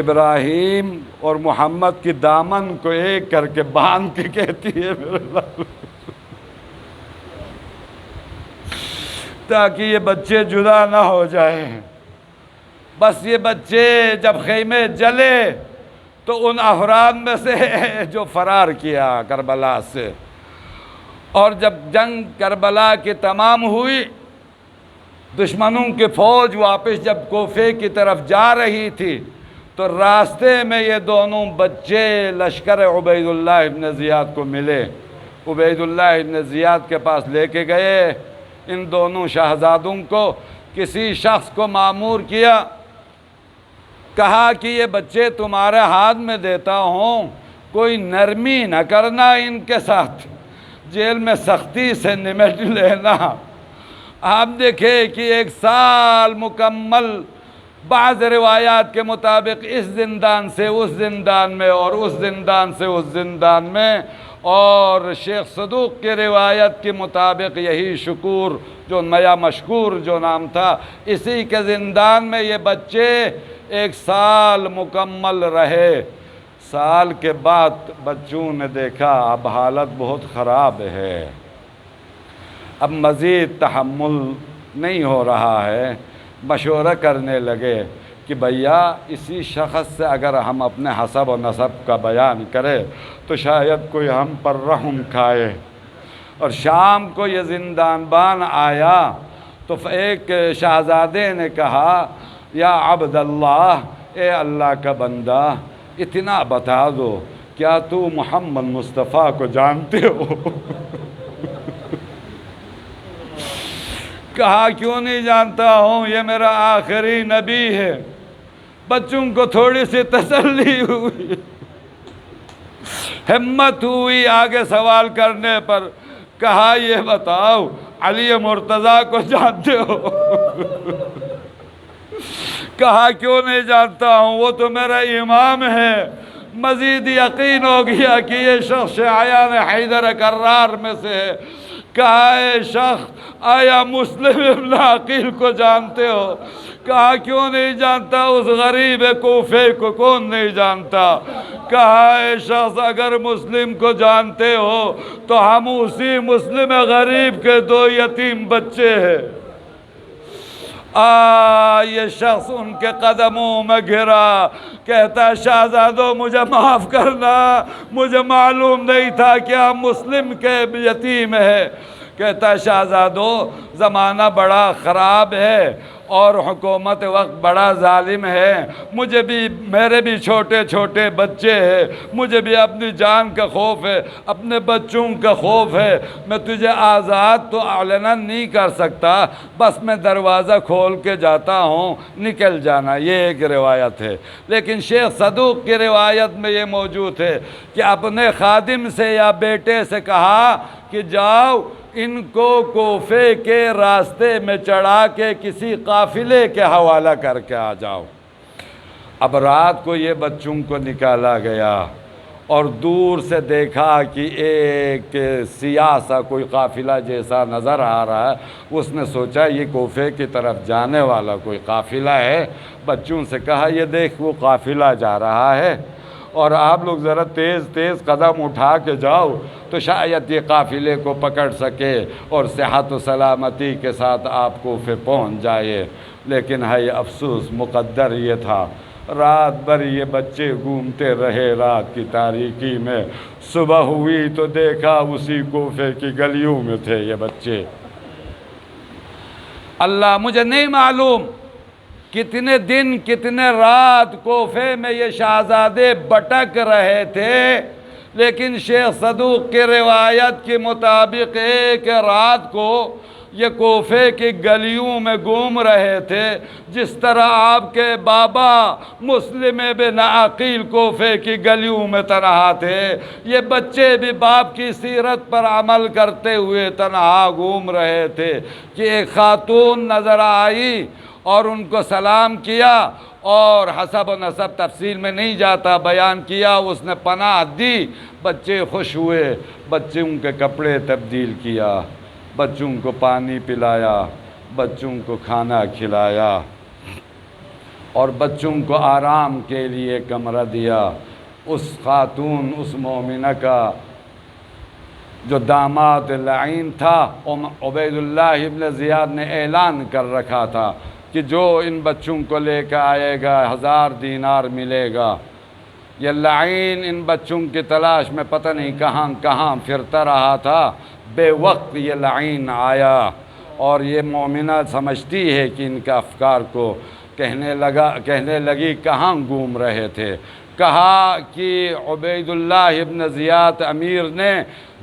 ابراہیم اور محمد کی دامن کو ایک کر کے باندھ کے کہتی ہے میرے لال، تاکہ یہ بچے جدا نہ ہو جائیں۔ بس یہ بچے جب خیمے جلے تو ان افراد میں سے جو فرار کیا کربلا سے، اور جب جنگ کربلا کی تمام ہوئی، دشمنوں کی فوج واپس جب کوفے کی طرف جا رہی تھی تو راستے میں یہ دونوں بچے لشکر عبید اللہ ابن زیاد کو ملے۔ عبید اللہ ابن زیاد کے پاس لے کے گئے، ان دونوں شہزادوں کو کسی شخص کو مامور کیا، کہا کہ یہ بچے تمہارے ہاتھ میں دیتا ہوں، کوئی نرمی نہ کرنا ان کے ساتھ، جیل میں سختی سے نمٹ لینا۔ آپ دیکھیں کہ 1 سال مکمل بعض روایات کے مطابق اس زندان سے اس زندان میں اور اس زندان سے اس زندان میں، اور شیخ صدوق کی روایت کے مطابق یہی شکور جو نیا مشکور جو نام تھا، اسی کے زندان میں یہ بچے 1 سال مکمل رہے۔ سال کے بعد بچوں نے دیکھا اب حالت بہت خراب ہے، اب مزید تحمل نہیں ہو رہا ہے، مشورہ کرنے لگے کہ بھیا اسی شخص سے اگر ہم اپنے حسب و نسب کا بیان کریں تو شاید کوئی ہم پر رحم کھائے۔ اور شام کو یہ زندان بان آیا تو ایک شہزادے نے کہا یا عبد اللہ، اے اللہ کا بندہ، اتنا بتا دو کیا تو محمد مصطفیٰ کو جانتے ہو؟ کہا کیوں نہیں جانتا ہوں، یہ میرا آخری نبی ہے۔ بچوں کو تھوڑی سی تسلی ہوئی، ہمت ہوئی آگے سوال کرنے پر۔ کہا یہ بتاؤ علی مرتضیٰ کو جانتے ہو؟ کہا کیوں نہیں جانتا ہوں، وہ تو میرا امام ہے۔ مزید یقین ہو گیا کہ یہ شخص عیان حیدر کرار میں سے ہے۔ کہا اے شخص آیا مسلم ابن عقیل کو جانتے ہو؟ کہا کیوں نہیں جانتا، اس غریب کوفے کو کون نہیں جانتا؟ کہا اے شخص اگر مسلم کو جانتے ہو تو ہم اسی مسلم غریب کے 2 یتیم بچے ہیں۔ یہ شخص ان کے قدموں میں گرا، کہتا شہزادو مجھے معاف کرنا، مجھے معلوم نہیں تھا کہ آپ مسلم کے یتیم ہے۔ کہتا شہزادو زمانہ بڑا خراب ہے اور حکومت وقت بڑا ظالم ہے، میرے بھی چھوٹے چھوٹے بچے ہیں، مجھے بھی اپنی جان کا خوف ہے، اپنے بچوں کا خوف ہے۔ میں تجھے آزاد تو علناً نہیں کر سکتا، بس میں دروازہ کھول کے جاتا ہوں، نکل جانا۔ یہ ایک روایت ہے، لیکن شیخ صدوق کی روایت میں یہ موجود ہے کہ اپنے خادم سے یا بیٹے سے کہا کہ جاؤ ان کو کوفے کے راستے میں چڑھا کے کسی قافلے کے حوالہ کر کے آ جاؤ۔ اب رات کو یہ بچوں کو نکالا گیا اور دور سے دیکھا کہ ایک سیاہ سا کوئی قافلہ جیسا نظر آ رہا ہے۔ اس نے سوچا یہ کوفے کی طرف جانے والا کوئی قافلہ ہے۔ بچوں سے کہا یہ دیکھ وہ قافلہ جا رہا ہے اور آپ لوگ ذرا تیز تیز قدم اٹھا کے جاؤ تو شاید یہ قافلے کو پکڑ سکے اور صحت و سلامتی کے ساتھ آپ کوفے پہنچ جائے۔ لیکن ہے افسوس، مقدر یہ تھا رات بھر یہ بچے گھومتے رہے رات کی تاریکی میں۔ صبح ہوئی تو دیکھا اسی کوفے کی گلیوں میں تھے یہ بچے۔ اللہ مجھے نہیں معلوم کتنے دن کتنے رات کوفے میں یہ شہزادے بٹک رہے تھے، لیکن شیخ صدوق کی روایت کے مطابق ایک رات کو یہ کوفے کی گلیوں میں گھوم رہے تھے، جس طرح آپ کے بابا مسلم بن عقیل کوفے کی گلیوں میں تنہا تھے، یہ بچے بھی باپ کی سیرت پر عمل کرتے ہوئے تنہا گھوم رہے تھے کہ ایک خاتون نظر آئی اور ان کو سلام کیا اور حسب و نسب تفصیل میں نہیں جاتا بیان کیا، اس نے پناہ دی۔ بچے خوش ہوئے، بچوں کے کپڑے تبدیل کیا، بچوں کو پانی پلایا، بچوں کو کھانا کھلایا اور بچوں کو آرام کے لیے کمرہ دیا۔ اس خاتون، اس مومنہ کا جو داماد لعین تھا عبید اللہ ابن زیاد نے اعلان کر رکھا تھا کہ جو ان بچوں کو لے کے آئے گا 1000 دینار ملے گا۔ یہ لعین ان بچوں کی تلاش میں پتہ نہیں کہاں کہاں پھرتا رہا تھا، بے وقت یہ لعین آیا اور یہ مومنہ سمجھتی ہے کہ ان کے افکار کو کہنے لگی کہاں گھوم رہے تھے۔ کہا کہ عبید اللہ ابن زیاد امیر نے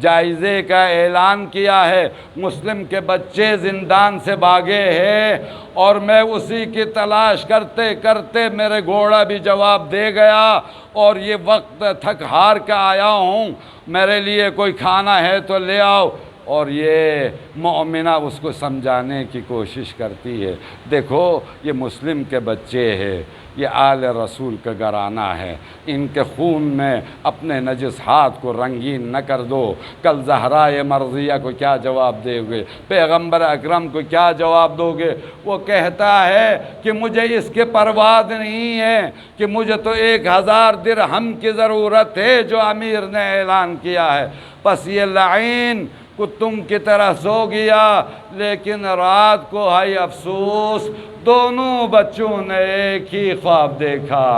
جائزے کا اعلان کیا ہے، مسلم کے بچے زندان سے بھاگے ہیں اور میں اسی کی تلاش کرتے کرتے میرے گھوڑا بھی جواب دے گیا اور یہ وقت تھک ہار کے آیا ہوں، میرے لیے کوئی کھانا ہے تو لے آؤ۔ اور یہ مومنہ اس کو سمجھانے کی کوشش کرتی ہے، دیکھو یہ مسلم کے بچے ہیں، یہ آل رسول کا گھرانہ ہے، ان کے خون میں اپنے نجس ہاتھ کو رنگین نہ کر دو۔ کل زہرائے مرضیہ کو کیا جواب دے گے؟ پیغمبر اکرم کو کیا جواب دو گے؟ وہ کہتا ہے کہ مجھے اس کے پرواز نہیں ہے، کہ مجھے تو 1000 درہم کی ضرورت ہے جو امیر نے اعلان کیا ہے۔ پس یہ لعین کتم کی طرح سو گیا، لیکن رات کو ہے افسوس دونوں بچوں نے ایک ہی خواب دیکھا۔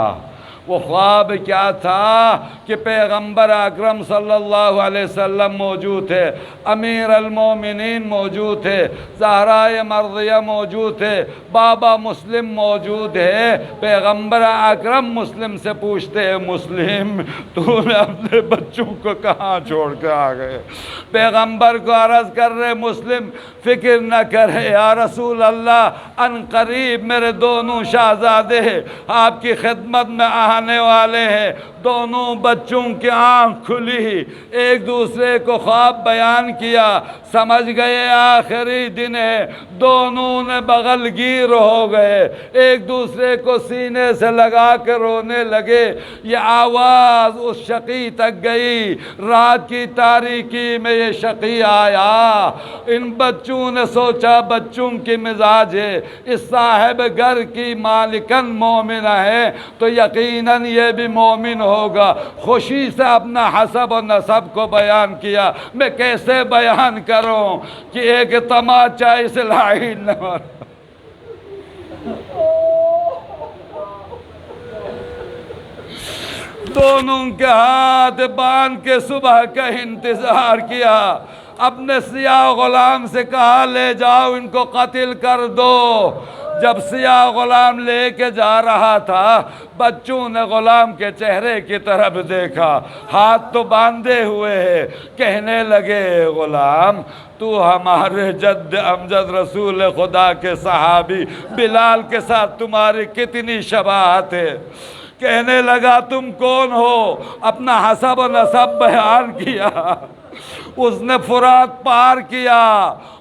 وہ خواب کیا تھا کہ پیغمبر اکرم صلی اللہ علیہ وسلم موجود تھے، امیر المومنین موجود تھے، زہرائے مرضیہ موجود تھے، بابا مسلم موجود ہے۔ پیغمبر اکرم مسلم سے پوچھتے ہیں، مسلم تو نے اپنے بچوں کو کہاں چھوڑ کے آ گئے؟ پیغمبر کو عرض کر رہے، مسلم فکر نہ کرے یا رسول اللہ، ان قریب میرے دونوں شہزادے آپ کی خدمت میں آنے والے ہیں۔ دونوں بچوں کی آنکھ کھلی، ایک دوسرے کو خواب بیان کیا، سمجھ گئے آخری دن ہے، دونوں نے بغل گیر ہو گئے، ایک دوسرے کو سینے سے لگا کے رونے لگے۔ یہ آواز اس شقی تک گئی، رات کی تاریکی میں یہ شقی آیا۔ ان بچوں نے سوچا بچوں کی مزاج ہے، اس صاحب گھر کی مالکن مومنہ ہے تو یقیناً یہ بھی مومن ہوگا۔ خوشی سے اپنا حسب و نسب کو بیان کیا۔ میں کیسے بیان کروں کہ ایک تماچا اس لعین نے مارا۔ دونوں کے ہاتھ باندھ کے صبح کا انتظار کیا، اپنے سیاہ غلام سے کہا لے جاؤ ان کو قتل کر دو۔ جب سیاہ غلام لے کے جا رہا تھا، بچوں نے غلام کے چہرے کی طرف دیکھا، ہاتھ تو باندھے ہوئے ہیں، کہنے لگے غلام تو ہمارے جد امجد رسول خدا کے صحابی بلال کے ساتھ تمہاری کتنی شباہت ہے۔ کہنے لگا تم کون ہو؟ اپنا حسب و نسب بیان کیا۔ اس نے فرات پار کیا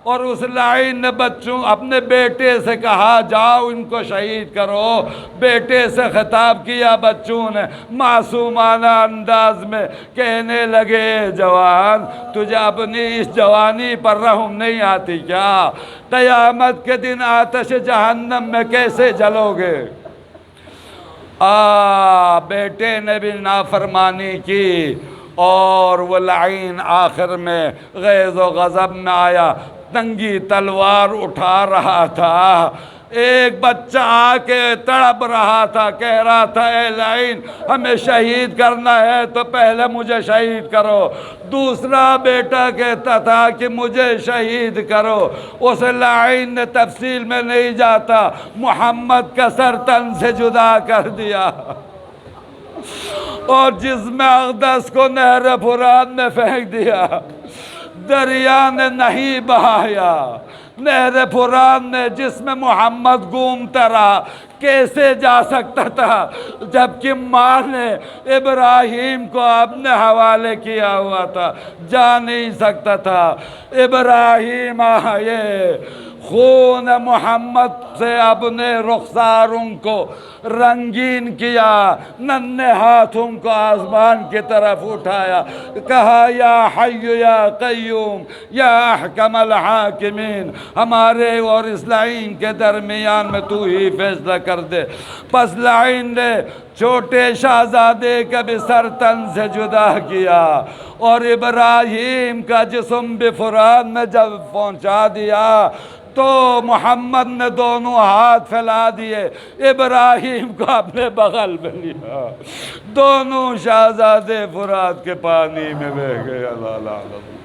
اور اس لعین نے بچوں اپنے بیٹے سے کہا جاؤ ان کو شہید کرو۔ بیٹے سے خطاب کیا بچوں نے معصومانہ انداز میں، کہنے لگے جوان تجھے اپنی اس جوانی پر رحم نہیں آتی کیا؟ قیامت کے دن آتش جہنم میں کیسے جلو گے؟ بیٹے نے بھی نافرمانی کی اور وہ لعین آخر میں غیظ و غضب میں آیا، ننگی تلوار اٹھا رہا تھا۔ ایک بچہ آ کے تڑپ رہا تھا، کہہ رہا تھا اے لعین ہمیں شہید کرنا ہے تو پہلے مجھے شہید کرو۔ دوسرا بیٹا کہتا تھا کہ مجھے شہید کرو۔ اس لعین نے تفصیل میں نہیں جاتا، محمد کا سر تن سے جدا کر دیا اور جسم اقدس کو نہر فرات میں پھینک دیا۔ دریا نے نہیں بہایا، نہر فرات نے جسم محمد گھومتا رہا، کیسے جا سکتا تھا جبکہ ماں نے ابراہیم کو اپنے حوالے کیا ہوا تھا، جا نہیں سکتا تھا۔ ابراہیم آئے، خون محمد سے اپنے رخساروں کو رنگین کیا، ننھے ہاتھوں کو آسمان کی طرف اٹھایا، کہا یا حی یا قیوم یا احکم الحاکمین، ہمارے اور اس لعین کے درمیان میں تو ہی فیصلہ کر دے۔ پس لعین نے چھوٹے شہزادے کا بھی سر تن سے جدا کیا اور ابراہیم کا جسم بھی فرات میں جب پہنچا دیا تو محمد نے دونوں ہاتھ پھیلا دیے، ابراہیم کو اپنے بغل میں لیا، دونوں شہزادے فرات کے پانی میں بہہ گئے۔ اللہ اللہ اللہ